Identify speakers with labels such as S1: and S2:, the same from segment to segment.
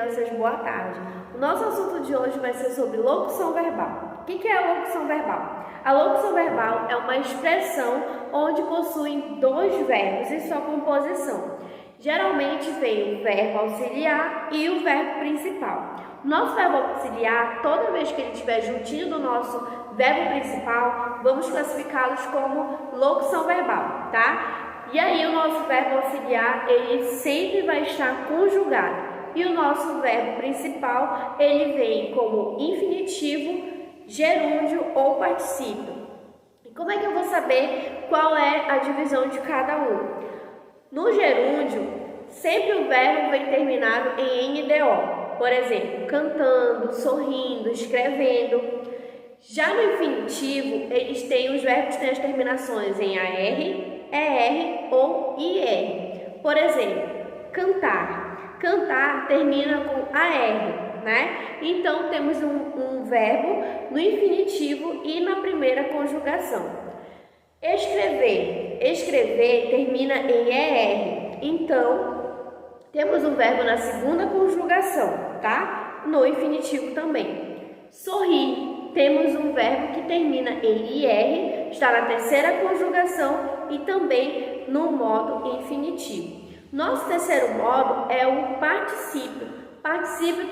S1: crianças, boa tarde. O nosso assunto de hoje vai ser sobre locução verbal. O que é a locução verbal? A locução verbal é uma expressão onde possuem dois verbos e sua composição. Geralmente vem o verbo auxiliar e o verbo principal. O nosso verbo auxiliar, toda vez que ele estiver juntinho do nosso verbo principal, vamos classificá-los como locução verbal, tá? E aí o nosso verbo auxiliar, ele sempre vai estar conjugado. E o nosso verbo principal, ele vem como infinitivo, gerúndio ou particípio. E como é que eu vou saber qual é a divisão de cada um? No gerúndio, sempre o verbo vem terminado em NDO. Por exemplo, cantando, sorrindo, escrevendo. Já no infinitivo, eles têm os verbos que têm as terminações em AR, ER ou IR. Por exemplo, cantar. Cantar termina com AR, né? Então, temos um verbo no infinitivo e na primeira conjugação. Escrever. Escrever termina em ER. Então, temos um verbo na segunda conjugação, tá? No infinitivo também. Sorrir. Temos um verbo que termina em IR, está na terceira conjugação e também no modo infinitivo. Nosso terceiro modo é o particípio. Particípio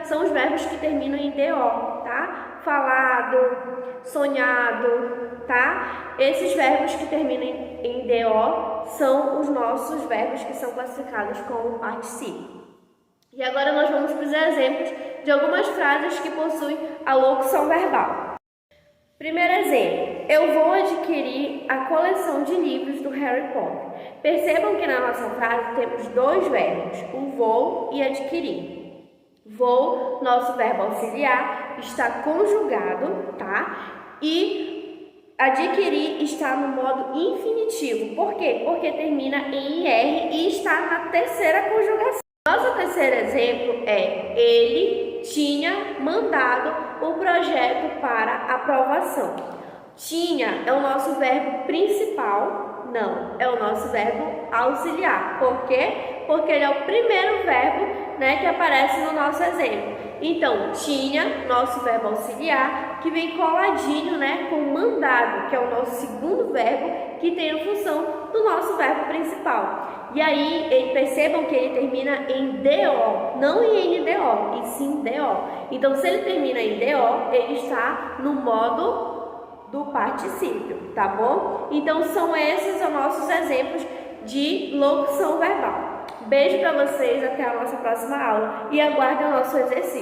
S1: são os verbos que terminam em DO, tá? Falado, sonhado, tá? Esses verbos que terminam em DO são os nossos verbos que são classificados como particípio. E agora nós vamos para os exemplos de algumas frases que possuem a locução verbal. Primeiro exemplo, eu vou adquirir a coleção de livros do Harry Potter. Percebam que na nossa frase temos dois verbos, o vou e adquirir. Vou, nosso verbo auxiliar, está conjugado, tá? E adquirir está no modo infinitivo. Por quê? Porque termina em IR e está na terceira conjugação. Nosso terceiro exemplo é ele tinha mandado o projeto para aprovação. Tinha é o nosso verbo principal? Não, é o nosso verbo auxiliar. Por quê? Porque ele é o primeiro verbo, né, que aparece no nosso exemplo. Então, tinha, nosso verbo auxiliar, que vem coladinho, né, com mandado, que é o nosso segundo verbo, que tem a função do nosso verbo principal. E aí, percebam que ele termina em DO, não em NDO, e sim DO. Então, se ele termina em DO, ele está no modo do particípio, tá bom? Então, são esses os nossos exemplos de locução verbal. Beijo para vocês, até a nossa próxima aula e aguardem o nosso exercício.